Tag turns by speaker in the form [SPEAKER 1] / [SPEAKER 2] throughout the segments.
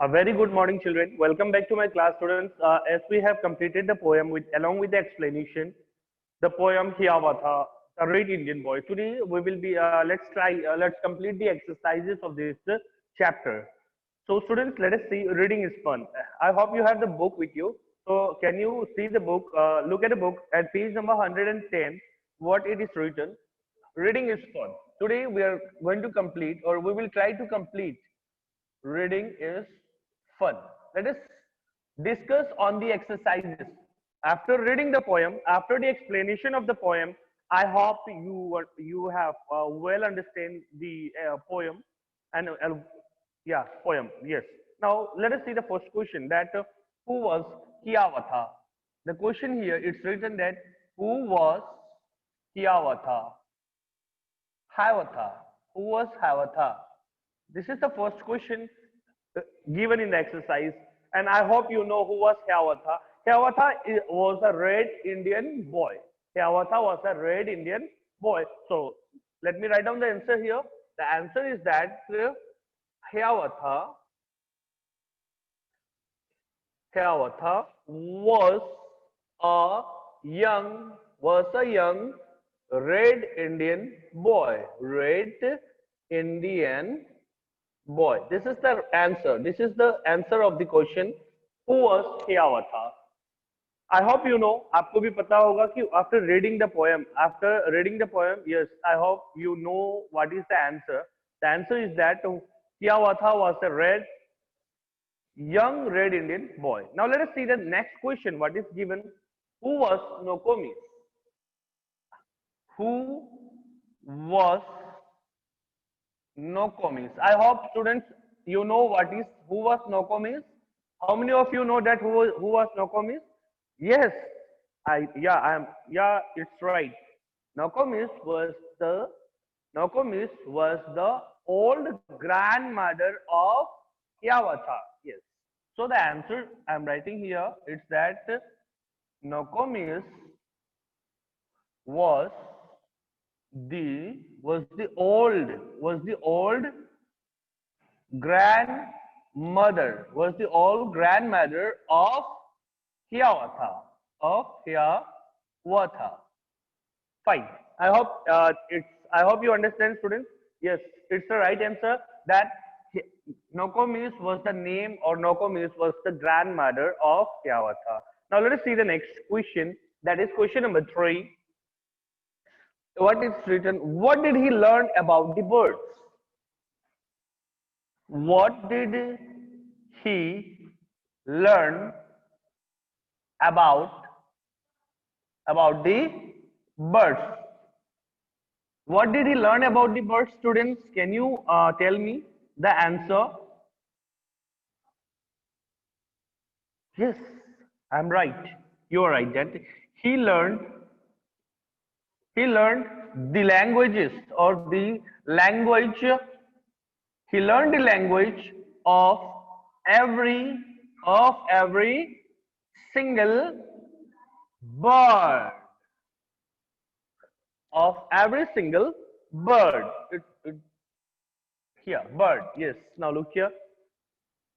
[SPEAKER 1] A very good morning, children. Welcome back to my class, students. As we have completed the poem along with the explanation, the poem Hiawatha, the Red Indian Boy. Today we will be let's complete the exercises of this chapter. So, students, let us see. Reading is fun. I hope you have the book with you. So, can you see the book? Look at the book at page number 110. What it is written. Reading is fun. Today we are going to complete, or we will try to complete. Reading is fun. Let us discuss on the exercises. After reading the poem, after the explanation of the poem, I hope you have well understand the poem and yeah, poem. Yes. Now let us see the first question. That who was Hiawatha? The question here it's written that who was Hiawatha? Hiawatha. Who was Hiawatha? This is the first question uh, given in the exercise, and I hope you know who was Hiawatha. Was a red Indian boy. Hiawatha was a red Indian boy. So let me write down the answer here. The answer is that Hiawatha, Hiawatha a was a young red Indian boy. Red Indian boy. This is the answer. This is the answer of the question. Who was Hiawatha? I hope you know. आपको भी पता होगा कि after reading the poem, yes, I hope you know what is the answer. The answer is that Hiawatha was a young red Indian boy. Now let us see the next question. What is given? Who was Nokomis? Who was Nokomis? I hope students you know who was Nokomis. How many of you know that who was Nokomis? Yes, it's right. Nokomis was the Nokomis was the old grandmother of Hiawatha. Yes. So the answer I'm writing here is that Nokomis was the old grandmother was the old grandmother of Hiawatha. Fine. I hope you understand, students. Yes, it's the right answer that Nokomis was the name, or Nokomis was the grandmother of Hiawatha. Now let us see the next question. That is question number 3. What is written? What did he learn about the birds? What did he learn about the birds? What did he learn about the birds, students? Can you tell me the answer? Yes, I'm right. You are right. That he learned the languages, or the language. He learned the language of every single bird. Of every single bird. Here, bird. Yes. Now look here.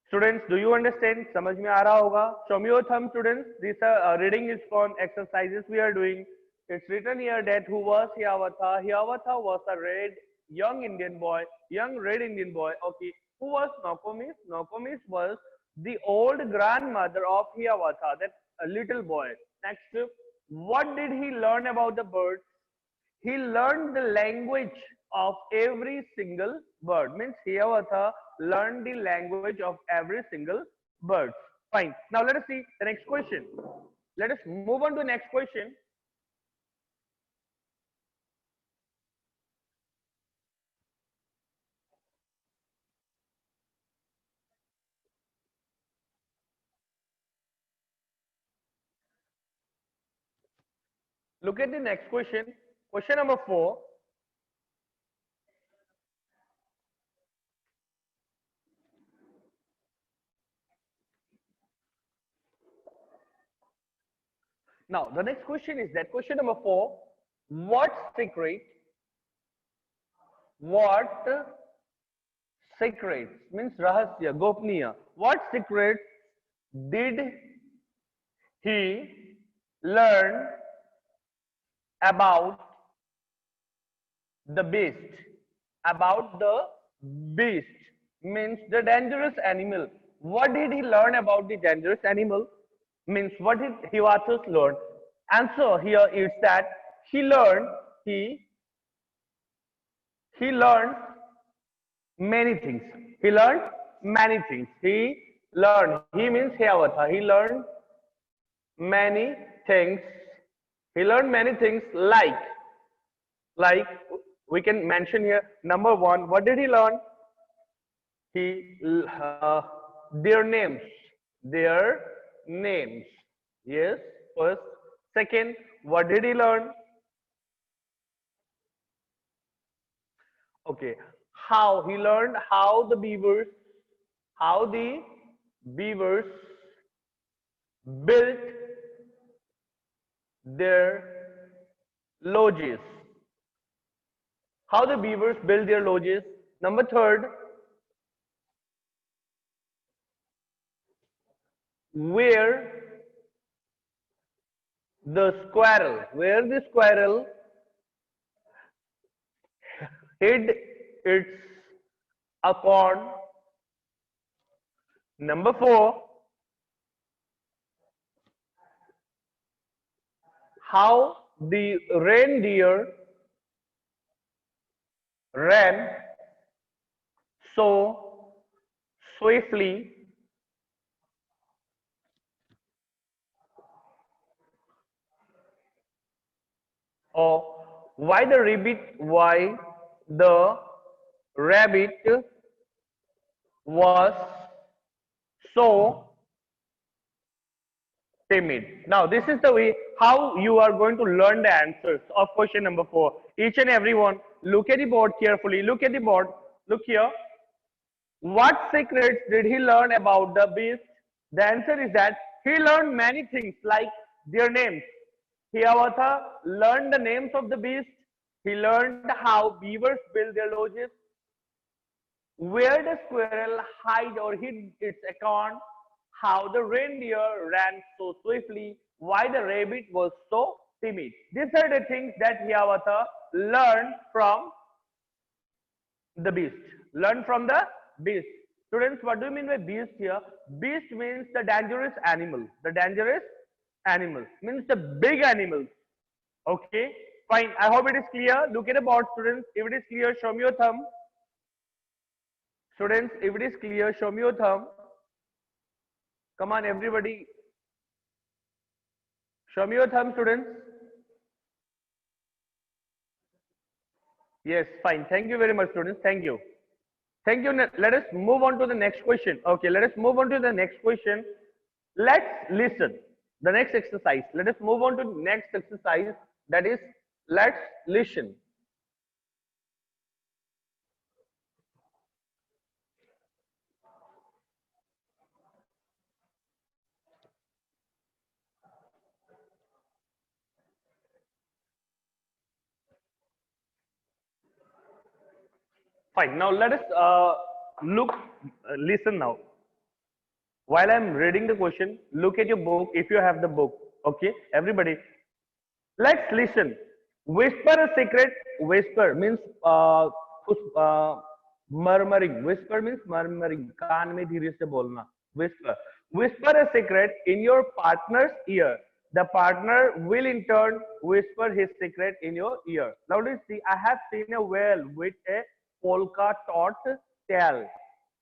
[SPEAKER 1] Students, do you understand? समझ में आ रहा होगा? Show me your thumb, students. These are reading is fun. Exercises we are doing. It's written here that who was Hiawatha? Hiawatha was a young red Indian boy. Okay. Who was Nokomis? Nokomis was the old grandmother of Hiawatha, that little boy. Next, what did he learn about the birds? He learned the language of every single bird. Means Hiawatha learned the language of every single bird. Fine. Now let us see the next question. Let us move on to the next question. Look at the next question. Question number 4. Now, the next question is that question number 4. What secrets means rahasya, gopniya. What secrets did he learn about the beast? About the beast means the dangerous animal. What did he learn about the dangerous animal? Means what did Hiwatus learn? Answer here is that he learned he he learned many things. He learned many things. He means Hiawatha. He learned many things. He learned many things like we can mention here. Number one, what did he learn? He their names, their names. Yes, first. Second, what did he learn? Okay, how he learned how the beavers built their lodges. How the beavers built their lodges. Number third, where where the squirrel hid its acorn. Number four, how the reindeer ran so swiftly. Or why the rabbit was so timid. Now, this is the way how you are going to learn the answers of question number 4. Each and everyone, look at the board carefully. Look at the board. Look here. What secrets did he learn about the beast? The answer is that he learned many things like their names. Hiawatha learned the names of the beast. He learned how beavers build their lodges, where the squirrel hid or hid its acorn, how the reindeer ran so swiftly, why the rabbit was so timid. These are the things that Hiawatha learned from the beast. Learn from the beast. Students, what do you mean by beast here? Beast means the dangerous animal. The dangerous animal means the big animals. Okay, fine. I hope it is clear. Look at the board, students. If it is clear, show me your thumb. Students, if it is clear, show me your thumb. Come on, everybody. Show me your thumb, students. Yes, fine. Thank you very much, students. Thank you. Thank you. Let us move on to the next question. Okay, let us move on to the next question. Let's listen. The next exercise. Let us move on to the next exercise. That is, let's listen. Fine. Now let us listen now. While I'm reading the question, look at your book if you have the book. Okay, everybody. Let's listen. Whisper a secret. Whisper means murmuring. Whisper means murmuring. कान में धीरे से बोलना. Whisper. Whisper a secret in your partner's ear. The partner will in turn whisper his secret in your ear. Now let's see. I have seen a whale with a polka dot tail.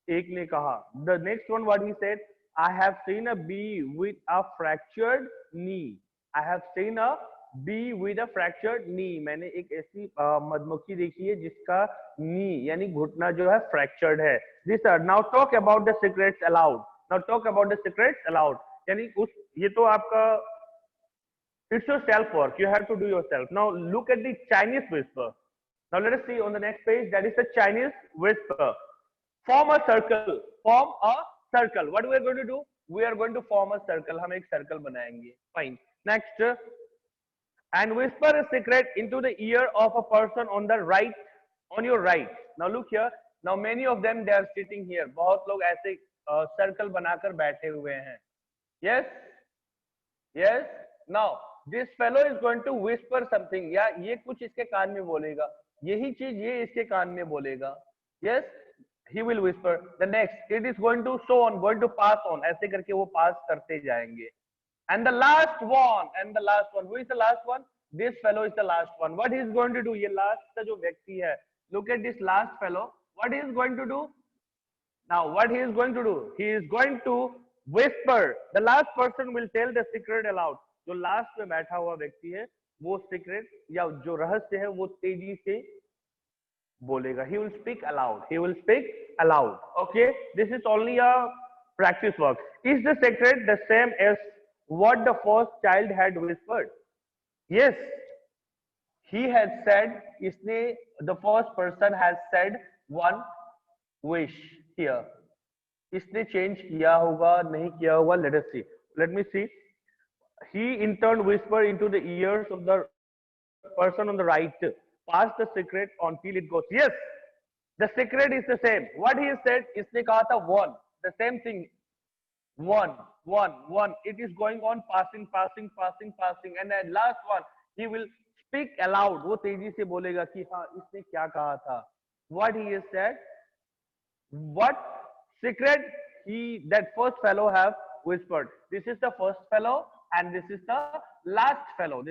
[SPEAKER 1] एक ने कहा. The next one, what he said, I have seen a bee with a fractured knee. I have seen a bee with a fractured knee. मैंने एक ऐसी मधुमक्खी देखी है जिसका knee यानी घुटना जो है fractured है. These are now talk about the secrets aloud. Now talk about the secrets aloud. यानी उस ये तो आपका it's your self work. You have to do yourself. Now look at the Chinese whisper. Now let us see on the next page. That is the Chinese whisper. Form a circle. Form a circle. What we are going to do? We are going to form a circle. हम एक circle बनाएंगे. Fine. Next. And whisper a secret into the ear of a person on the right, on your right. Now look here. Now many of them they are sitting here. बहुत लोग ऐसे circle बनाकर बैठे हुए हैं. Yes, yes. Now this fellow is going to whisper something. या ये कुछ इसके कान में बोलेगा. यही चीज ये इसके कान में बोलेगा. Yes, he will whisper. The next, it is going to so on, going to pass on. ऐसे करके वो पास करते जाएंगे. And the last one, who is the last one? This fellow is the last one. What he is going to do? ये last का जो व्यक्ति है, look at this last fellow. What he is going to do? Now, what he is going to do? He is going to whisper. The last person will tell the secret aloud. जो last में बैठा हुआ व्यक्ति है, वो secret या जो रहस्य है, वो तेजी से बोलेगा. He will speak aloud. He will speak aloud. Okay. This is only a practice work. Is the secret the same as what the first child had whispered? Yes. He had said, the first person has said one wish here. इसने change किया होगा, नहीं किया होगा. Let us see. Let me see. He in turn whispered into the ears of the person on the right. Pass the secret until it goes. Yes, the secret is the same. What he said, इसने कहा था one. The same thing. One. It is going on passing. And at last one, he will speak aloud. वो तेजी से बोलेगा कि हाँ इसने क्या कहा था. What he has said. What secret that first fellow have whispered. This is the first fellow and this is the last fellow.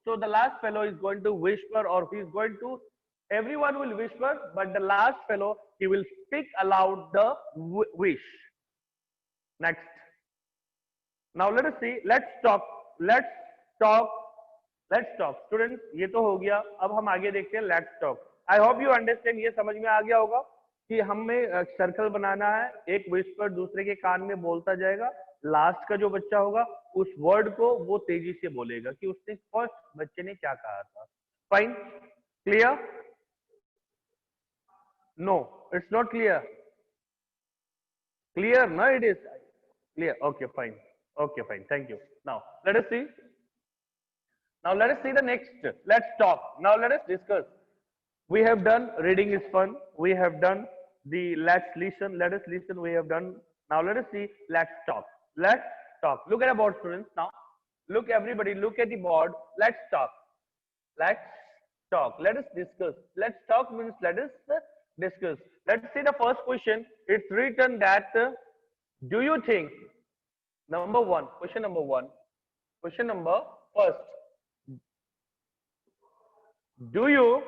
[SPEAKER 1] So the last fellow is going to whisper, or he is going to, everyone will whisper, but the last fellow, he will speak aloud the wish. Next. Now let us see. Let's talk. Students, ये तो हो गया. अब हम आगे देखते हैं. Let's talk. I hope you understand. ये समझ में आ गया होगा कि हमें सर्कल बनाना है. एक विस्पर दूसरे के कान में बोलता जाएगा. लास्ट का जो बच्चा होगा उस वर्ड को वो तेजी से बोलेगा कि उसने फर्स्ट बच्चे ने क्या कहा था. Fine. Clear? No, it's not clear. Clear? No, it is clear. Okay fine. Thank you. Now let us see. The next. Let's talk. Now let us discuss. We have done reading is fun. We have done the let's listen. Let us listen. We have done. Now let us see. Let's talk. Look at the board, students. Now look, everybody, look at the board. Let's talk. Let us discuss. Let's talk means let us discuss. Let's see the first question. It's written that do you think, question number first, do you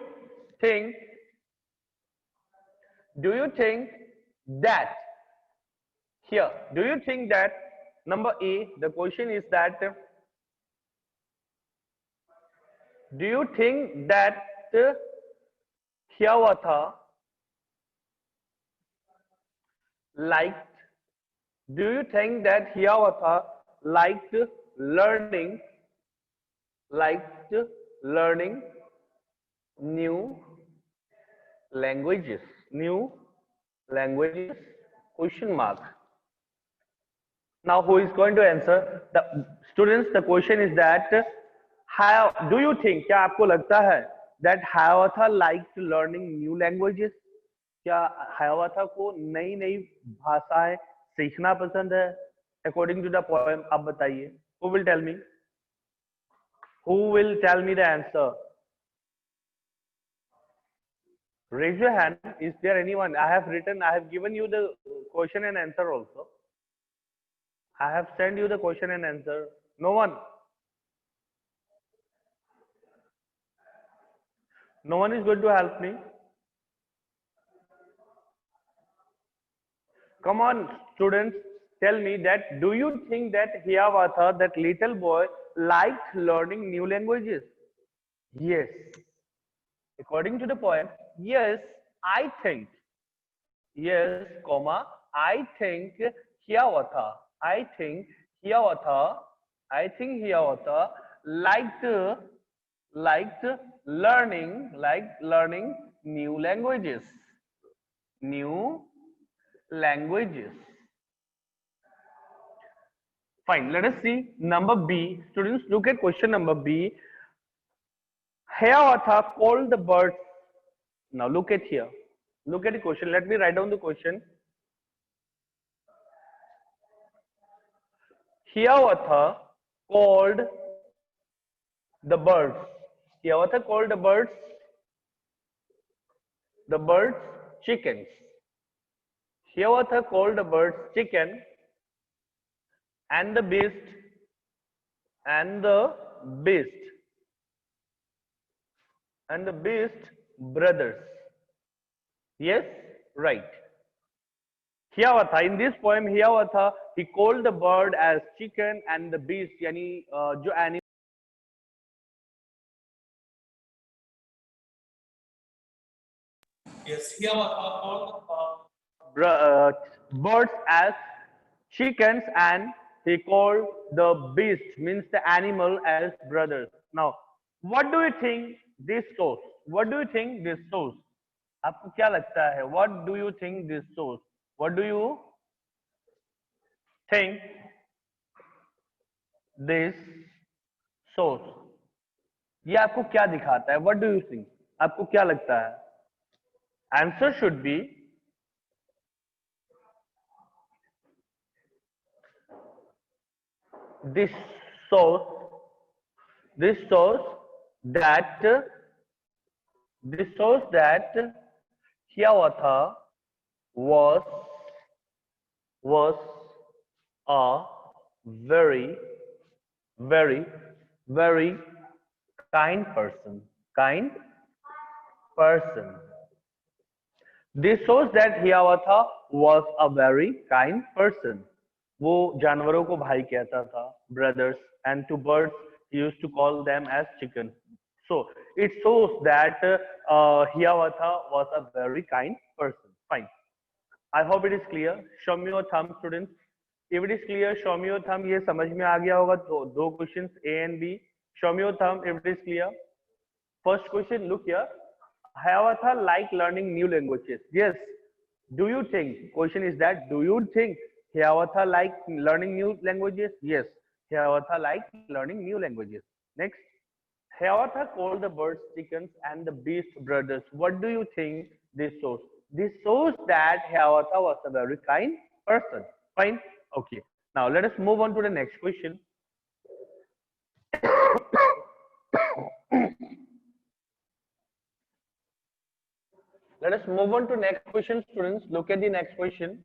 [SPEAKER 1] think that here, do you think that, number A, the question is that do you think that Hiawatha liked learning new languages? Question mark. Now who is going to answer? The students, the question is that how do you think, क्या आपको लगता है that Hiawatha liked learning new languages? क्या Hiawatha को नई भाषाएं सीखना पसंद है? According to the poem, आप बताइए. Who will tell me? The answer? Raise your hand. Is there anyone? I have given you the question and answer also. I have sent you the question and answer. No one? No one is going to help me? Come on, students, tell me that do you think that Hiawatha, that little boy, liked learning new languages? Yes. According to the poem, yes, I think. Yes, comma, I think Hiawatha liked learning new languages. Fine. Let us see number B. Students, look at question number B. Hiawatha called the birds. Now look at here. Look at the question. Let me write down the question. Hiawatha called the birds. Hiawatha called the birds chickens. Hiawatha called the birds chicken and the beast and the beast and the beast brothers. Yes, right. Hiawatha, in this poem, Hiawatha, he called the bird as chicken and the beast, यानी जो animal
[SPEAKER 2] Yes, Hiawatha called
[SPEAKER 1] birds as chickens, and he called the beast, means the animal, as brothers. Now, what do you think this shows? What do you think this shows? आपको क्या लगता है? What do you think this shows? What do you think this shows? ये आपको क्या दिखाता है? What do you think? आपको क्या लगता है? Answer should be this shows that Hiawatha was a very very kind person. This shows that Hiawatha was a very kind person. वो जानवरों को भाई कहता था, brothers, and to birds he used to call them as chicken. So it shows that Hiawatha was a very kind person. Fine. I hope it is clear. Show me your thumb, students. If it is clear, show me your thumb. ये समझ में आ गया होगा. दो questions A and B. Show me your thumb if it is clear. First question, look here. Hiawatha like learning new languages. Yes. Do you think? Question is that, do you think Hiawatha like learning new languages? Yes. Hiawatha like learning new languages. Next. Hiawatha called the birds chickens and the beast brothers. What do you think this shows? This shows that Hiawatha was a very kind person. Fine. Okay. Now let us move on to the next question. Let us move on to next question, students. Look at the next question.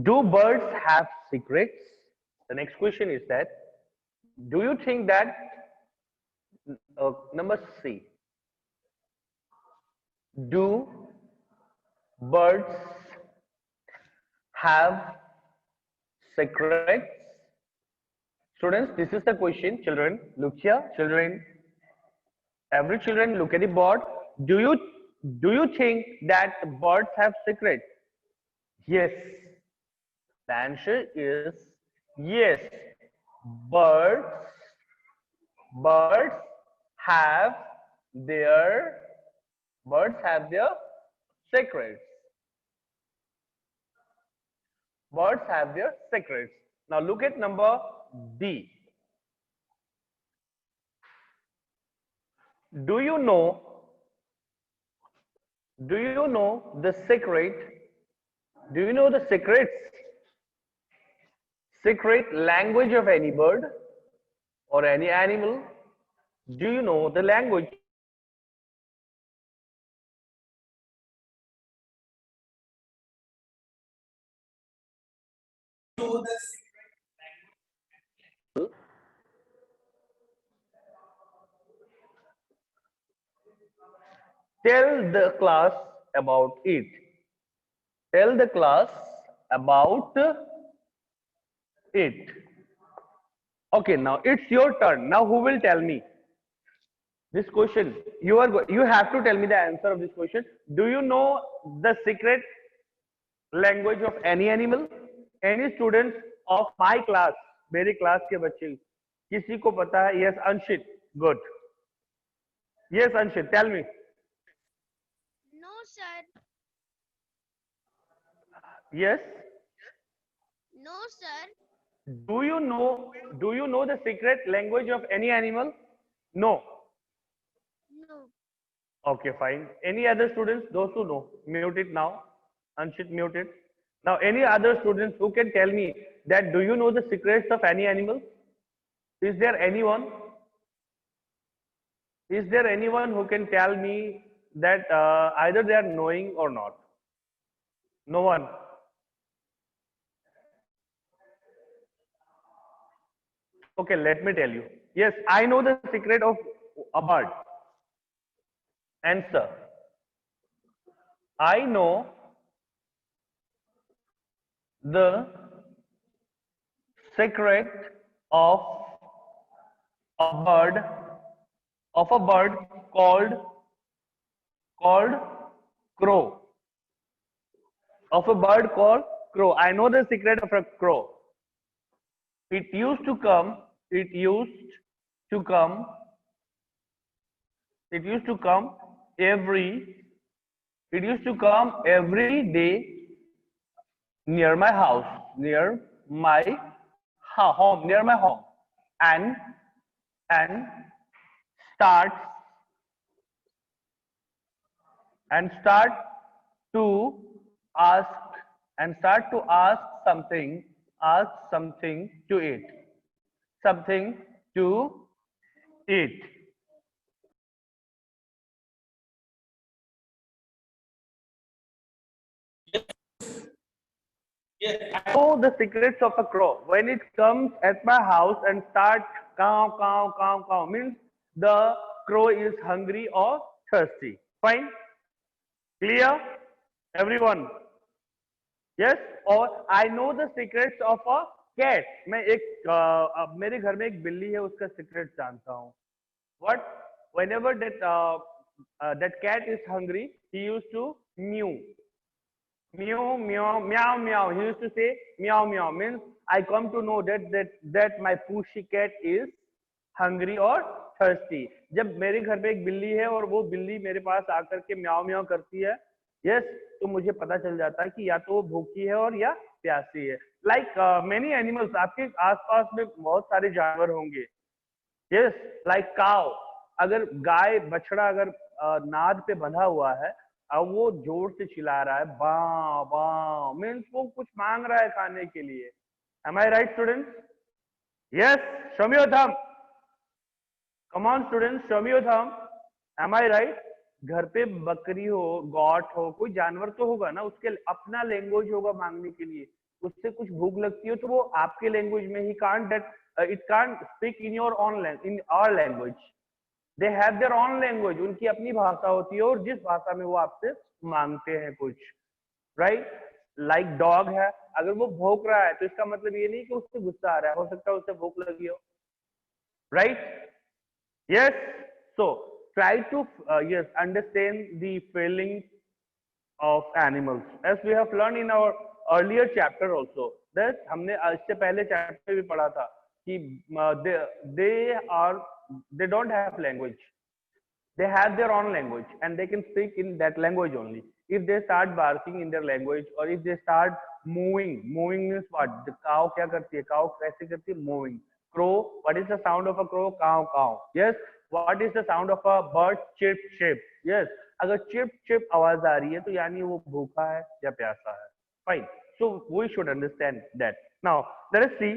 [SPEAKER 1] Do birds have secrets? The next question is that, do you think that, number C, do birds have secrets? Students, this is the question. Children, look here. Children, every children, look at the board. Do you think that birds have secrets? Yes. The answer is yes. Birds have their secrets. Birds have their secrets. Now look at number B. Do you know the secret? Do you know the secret language of any bird or any animal? Do you know the language? Tell the class about it. Tell the class about it. Okay, now it's your turn. Now who will tell me this question? You have to tell me the answer of this question. Do you know the secret language of any animal? Any students of my class, मेरी class के बच्चे, किसी को पता है? Yes, Anshit. Good. Yes, Anshit, tell me.
[SPEAKER 3] No, sir.
[SPEAKER 1] Yes.
[SPEAKER 2] No, sir.
[SPEAKER 1] Do you know the secret language of any animal? No.
[SPEAKER 2] No.
[SPEAKER 1] Okay, fine. Any other students? Those who know, mute it now. Anshit, mute it. Now, any other students who can tell me that do you know the secrets of any animal? Is there anyone? Is there anyone who can tell me that either they are knowing or not? No one. Okay, let me tell you. Yes, I know the secret of a bird. Answer. I know the secret of a bird called called crow. Of a bird called crow. I know the secret of a crow. It used to come. It used to come. It used to come every. It used to come every day near my house, near my home, near my home, and and starts start to ask start to ask something to eat, something to eat. I know the secrets of a crow. When it comes at my house and start cow, cow, cow, cow, means the crow is hungry or thirsty. Fine? Clear? Everyone? Yes? और I know the secrets of a cat. मैं एक मेरे घर में एक बिल्ली है उसका सीक्रेट जानता हूँ. What? Whenever that cat is hungry, he used to mew. Meow, meow, meow, meow. He used to say meow, meow. Means I come to know that my pushy cat is hungry or thirsty. जब मेरे घर में एक बिल्ली है और वो बिल्ली मेरे पास आकर के म्याओ म्याओ करती है, यस, तो मुझे पता चल जाता है कि या तो वो भूखी है और या प्यासी है. लाइक मेनी एनिमल्स, आपके आसपास में बहुत सारे जानवर होंगे. यस, लाइक काव. अगर गाय बछड़ा अगर नाद पे बंधा हुआ है, अब वो जोर से चिल्ला रहा है बाँ बाँ, मीन्स वो कुछ मांग रहा है खाने के लिए. Am I right students? Yes, show me your thumb. Come on students, show me your thumb. Am I right? घर पे बकरी हो, गॉट हो, कोई जानवर तो होगा ना, उसके अपना लैंग्वेज होगा मांगने के लिए. उससे कुछ भूख लगती हो तो वो आपके लैंग्वेज में ही can't that it can't speak in your own in our language. They have their own language. उनकी अपनी भाषा होती है और जिस भाषा में वो आपसे मांगते हैं कुछ. राइट? लाइक डॉग है, अगर वो भौंक रहा है तो इसका मतलब ये नहीं कि उससे गुस्सा आ रहा है, हो सकता है उससे भूख लगी हो. Right? Yes. So try to yes understand the feelings of animals as we have learned in our earlier chapter also. That हमने इससे पहले चैप्टर में भी पढ़ा था कि they are they don't have language. They have their own language and they can speak in that language only. If they start barking in their language or if they start moving means what? The cow क्या करती है? Cow कैसे करती है? Moving. Crow, what is the sound of a crow? Cow, cow. Yes. What is the sound of a bird? Chirp, chirp. Yes. अगर chirp, chirp आवाज आ रही है तो यानी वो भूखा है या प्यासा है. Fine. So we should understand that. Now let us see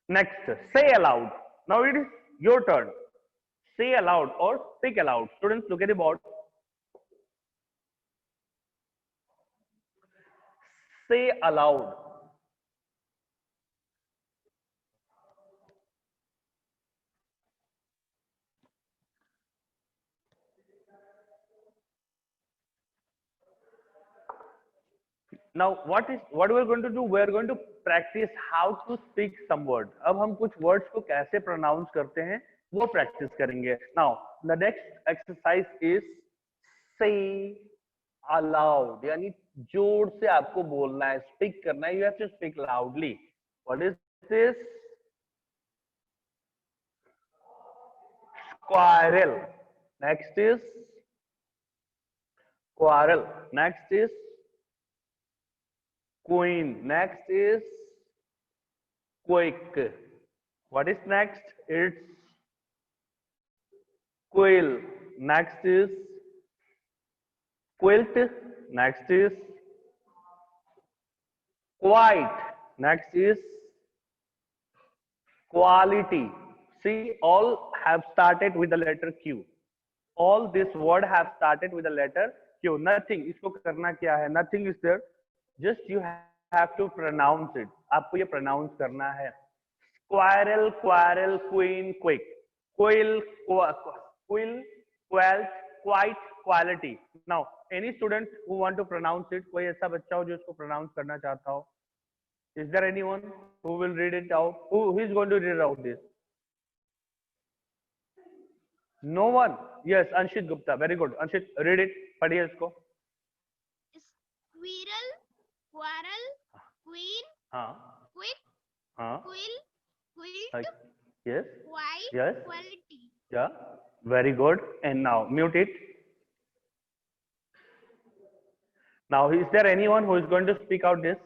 [SPEAKER 1] next. Say aloud. Now it is your turn. Say aloud or speak aloud. Students, look at the board. Say aloud. Now, what we're going to do? We're going to practice how to speak some word. अब हम कुछ words को कैसे pronounce करते हैं वो practice करेंगे. Now, the next exercise is say aloud. यानी जोर से आपको बोलना है, speak करना है. You have to speak loudly. What is this? Squirrel. Next is quarrel. Next is queen. Next is quick. What is next? It's quill. Next is quilt. Next is quiet. Next is quality. See, all have started with the letter Q. All this word have started with the letter Q. Nothing. इसको करना क्या है? Nothing is there. Just you have to pronounce it. आपको ये pronounce करना है. Squirrel, quarrel, queen, quick. Quill, quill, quelt, quite, quality. Now, any student who want to pronounce it, कोई ऐसा बच्चा हो जो इसको pronounce करना चाहता हो? Is there anyone who will read it out? Who is going to read out this? No one. Yes, Anshit Gupta. Very good. Anshit, read it. पढ़िए इसको.
[SPEAKER 2] Squirrel, quarrel, queen,
[SPEAKER 1] हाँ.
[SPEAKER 2] quick,
[SPEAKER 1] हाँ.
[SPEAKER 2] quill, quilt,
[SPEAKER 1] Yes.
[SPEAKER 2] white,
[SPEAKER 1] Yes.
[SPEAKER 2] quality.
[SPEAKER 1] Yeah. Very good. And now mute it. Now, is there anyone who is going to speak out this?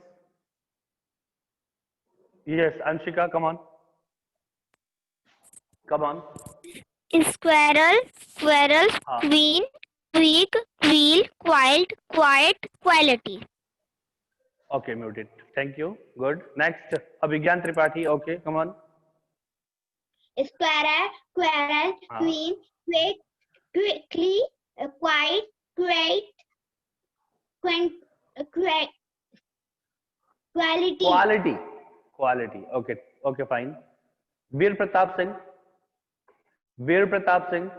[SPEAKER 1] Yes, Anshika, come on. Come on.
[SPEAKER 2] Squirrel, squirrel,
[SPEAKER 1] हाँ.
[SPEAKER 2] queen, quick, quill, quilt, quiet, quality.
[SPEAKER 1] Okay, mute it. Thank you. Good. Next, Abhigyan Tripathi. Okay, come on.
[SPEAKER 2] Squirrel, quarrel,
[SPEAKER 1] हाँ.
[SPEAKER 2] queen, quick, quickly, quiet, great, quality.
[SPEAKER 1] Quality. Quality. Okay. Okay, fine. Veer Pratap Singh. Veer Pratap Singh.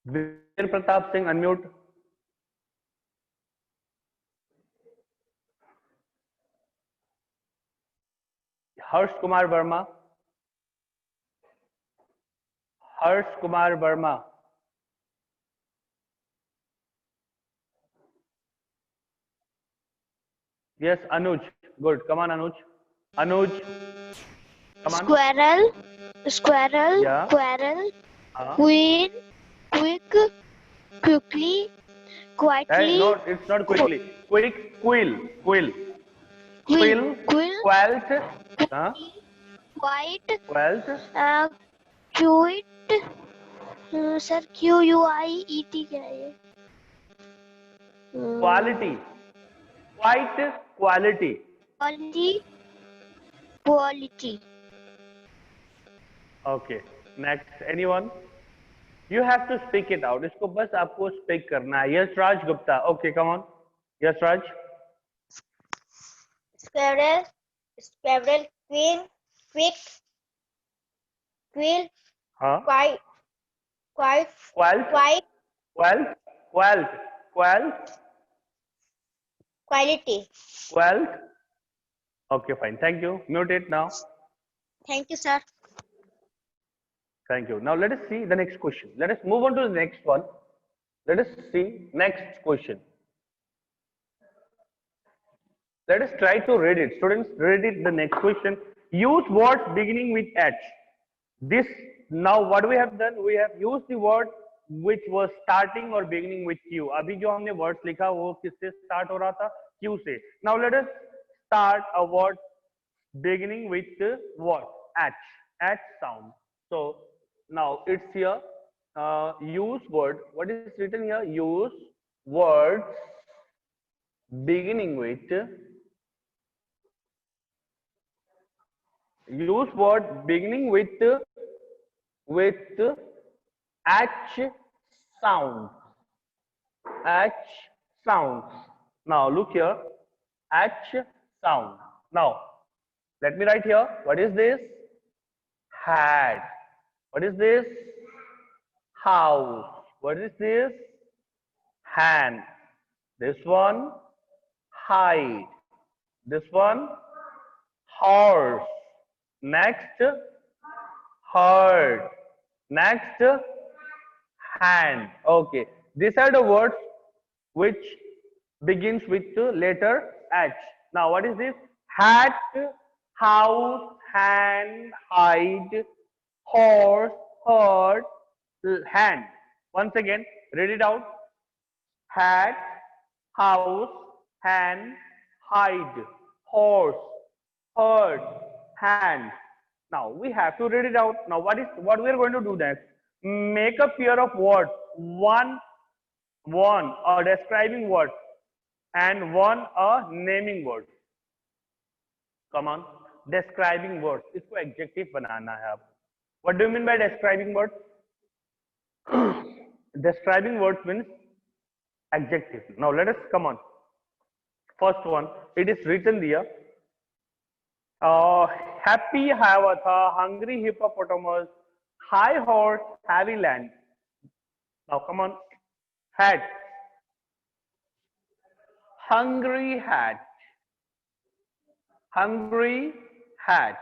[SPEAKER 1] Veer Pratap Singh, unmute. Harsh Kumar Verma. Harsh Kumar Verma. Yes, Anuj. Good. Come on, Anuj. Anuj. Come on.
[SPEAKER 2] Squirrel, squirrel,
[SPEAKER 1] Yeah.
[SPEAKER 2] quarrel,
[SPEAKER 1] हाँ.
[SPEAKER 2] queen, quick, quickly, quietly,
[SPEAKER 1] Hey, no, it's not quickly. Quick, quill, quill,
[SPEAKER 2] quill,
[SPEAKER 1] quelt, huh?
[SPEAKER 2] quiet,
[SPEAKER 1] Quelt,
[SPEAKER 2] quit, sir QUIET क्या है ये?
[SPEAKER 1] quality, quite, quality.
[SPEAKER 2] Quality.
[SPEAKER 1] Okay. Next, anyone? You have to speak it out. इसको बस आपको speak करना है. Yes, Raj Gupta. Okay, come on. Yes, Raj.
[SPEAKER 2] Squirrel, squirrel, queen, quick, quill,
[SPEAKER 1] हाँ.
[SPEAKER 2] quiet,
[SPEAKER 1] Quelt,
[SPEAKER 2] quiet,
[SPEAKER 1] quelt,
[SPEAKER 2] quality.
[SPEAKER 1] quelt. Okay, fine. Thank you. Mute it now.
[SPEAKER 2] Thank you, sir.
[SPEAKER 1] Thank you. Now let us see the next question. Let us move on to the next one. Let us see next question. Let us try to read it. Students, read it. The next question. Use words beginning with H. This, now what we have done, we have used the word which was starting or beginning with Q. अभी जो हमने words लिखा वो किससे start हो रहा था? Q से. Now let us start a word beginning with what? H. H sound. So now it's here. Use word. What is written here? Use words beginning with. Use word beginning with H sound. H sound. Now look here. H sound. Now let me write here. What is this? Had. What is this? House. What is this? Hand. This one, hide. This one, horse. Next, herd. Next, hand. Okay. These are the words which begins with the letter H. Now, what is this? Hat, house, hand, hide, horse, herd, hand. Once again, read it out. Hat, house, hand, hide, horse, herd, hand. Now we have to read it out. Now what we are going to do next? Make a pair of words, one a describing word and one a naming word. Come on, describing words. इसको adjective बनाना है आप. What do you mean by describing words? Describing words means adjective. Now let us come on. First one, it is written here. Happy Hiawatha, hungry hippopotamus, high horse, heavy land. Now come on. Hat. Hungry hat. Hungry hat.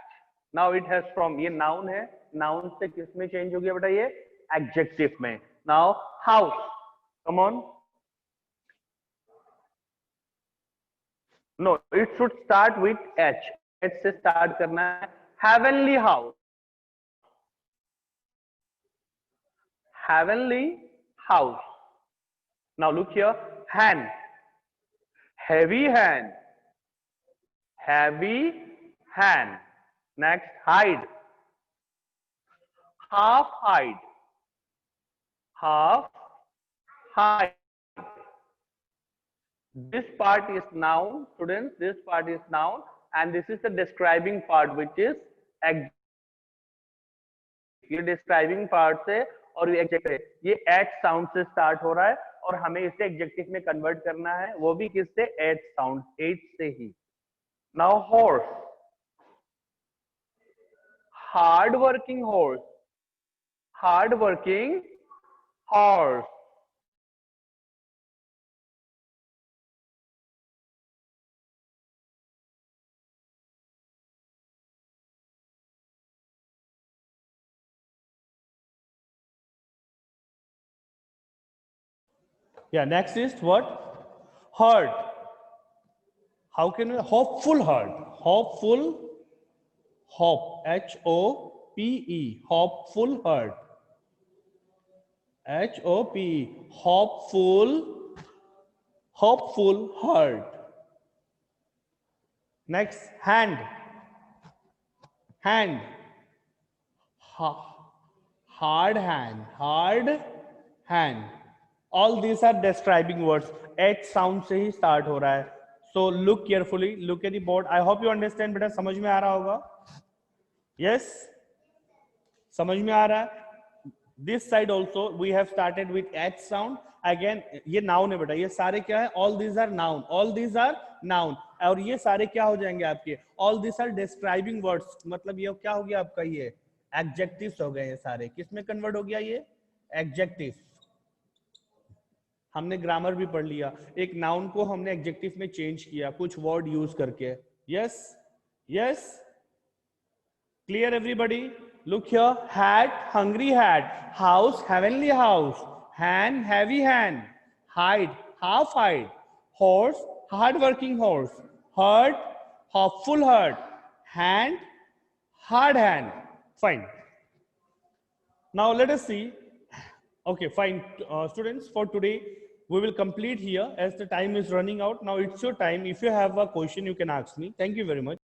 [SPEAKER 1] Now it has from, ये noun है. Noun से किस में change हो गया बेटा ये? Adjective में. Now house. Come on. No, it should start with H. H से start करना है. Heavenly house. Heavenly house. Now look here. Hand. Heavy hand. Heavy hand. Next, hide. Half hide. Half hide. This part is noun, students. This part is noun, and this is the describing part, which is adjective. ये describing part से और ये adjective, ये h sound से start हो रहा है और हमें इसे adjective में convert करना है, वो भी किससे? h sound, h से ही. Now horse. Hard working horse. Hard working horse.
[SPEAKER 3] Yeah, next is what? Herd. How can we? Hopeful herd. Hopeful. Hope. H-O-P-E. Hopeful herd. H-O-P-E. Hopeful. Hopeful herd. Next, hand. Hand. Hard hand. Hard hand. All these are describing words. H sound से ही start हो रहा है. So look carefully. Look at the board. I hope you understand. बेटा समझ में आ रहा होगा? Yes. समझ में आ रहा है? This side also we have started with H sound. Again ये noun है बेटा. ये सारे क्या है? All these are noun. All these are noun. और ये सारे क्या हो जाएंगे आपके? All these are describing words. मतलब ये क्या हो गया आपका? ये adjectives हो गए ये सारे. किस में convert हो गया ये? Adjectives. हमने ग्रामर भी पढ़ लिया. एक नाउन को हमने एडजेक्टिव में चेंज किया कुछ वर्ड यूज करके. Yes yes clear everybody. Look here. Hat hungry hat. House heavenly house. Hand heavy hand. Hide half hide. Horse hard working horse. Hurt hopeful hurt. Hand hard hand. Fine. Now let us see. Okay, fine. Students, for today we will complete here as the time is running out. Now it's your time. If you have a question, you can ask me. Thank you very much.